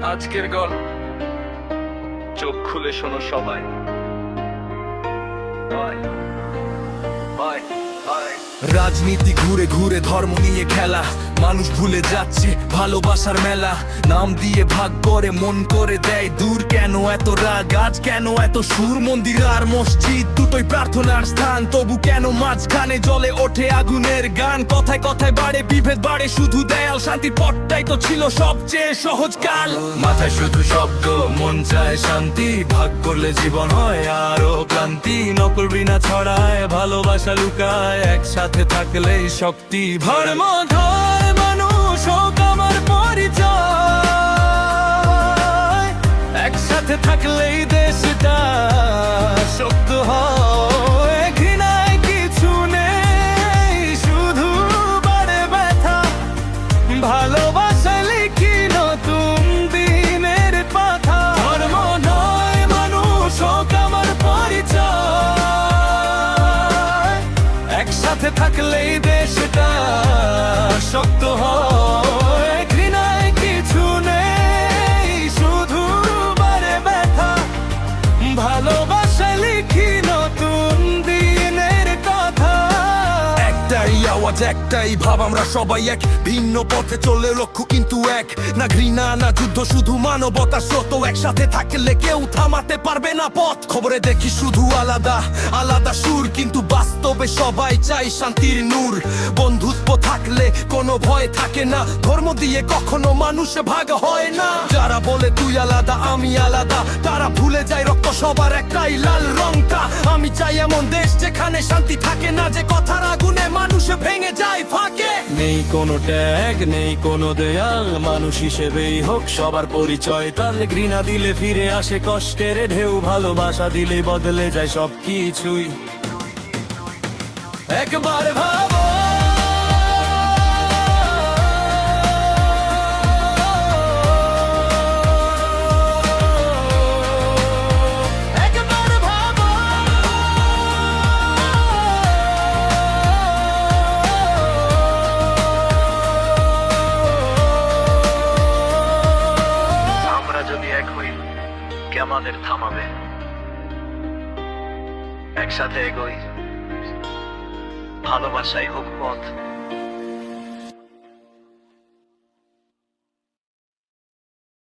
আজকের গল্প চোখ খুলে শোনো সবাই। রাজনীতি ঘুরে ঘুরে ধর্ম নিয়ে খেলা, মানুষ ভুলে যাচ্ছে ভালোবাসার মেলা। নাম দিয়ে ভাগ করে মন করে দেয় দূর। কেন এত রাগ আজ, কেন এত সুর? মন্দির আর মসজিদ দুটোই প্রার্থনার স্থান, তবু কেন মাঝখানে জ্বলে ওঠে আগুনের গান? কথায় কথায় বাড়ে বিভেদ, বাড়ে শুধু দেয়াল। শান্তির পথটাই তো ছিল সবচেয়ে সহজ কাল। মাথায় শুধু শব্দ, মন চায় শান্তি। ভাগ করলে জীবন হয় আরো ক্লান্তি। নকল বিনা ছড়ায়, ভালোবাসা লুকায়, একসাথে থাকলেই শক্তি। ধর্ম ধর মানুষ হোক আমার পরিচয়, একসাথে থাকলেই দেশটা শক্ত হয়। ঘৃণায় কিছু নেই, শুধু বাড়ে ব্যথা। ভালোবাসা লিখি নতুন দিনের পাথা। ধর্ম নয় মানুষ হোক আমার পরিচয়, একসাথে থাকলেই দেশটা শক্ত হয়। ঘৃণায় কিছু নেই, শুধু বাড়ে ব্যথা। ভালোবাসা লিখি নতুন দিনের কথা। একটাই আওয়াজ, একটাই ভাব, আমরা সবাই এক। ভিন্ন পথে চলে লক্ষ্য কিন্তু এক। না ঘৃণা না যুদ্ধ, শুধু মানবতা স্রোত। একসাথে থাকলে কেউ থামাতে পারবে না পথ। খবরে দেখি শুধু আলাদা আলাদা সুর, কিন্তু বাস্তবে সবাই চাই শান্তির নূর। বন্ধুত্ব থাকলে কোনো ভয় থাকে না, ধর্ম দিয়ে কখনো মানুষ ভাগ হয় না। যারা বলে তুই আলাদা আমি আলাদা, তারা ভুলে যায় রক্ত সবার একটাই, লাল রংটা। আমি চাই এমন দেশ যেখানে শান্তি থাকে না, যে কথার আগুনে মানুষ ভেঙে যায় ফাঁকে। নেই কোনো ট্যাগ, নেই কোনো দেয়াল, মানুষ হিসেবেই হোক সবার পরিচয়। তাহলে ঘৃণা দিলে ফিরে আসে কষ্টের ঢেউ, ভালোবাসা দিলে বদলে যায় সবকিছুই। একবার ভাবো কে আমাদের থামাবে? একসাথে এগোই, ভালোবাসাই হোক পথ।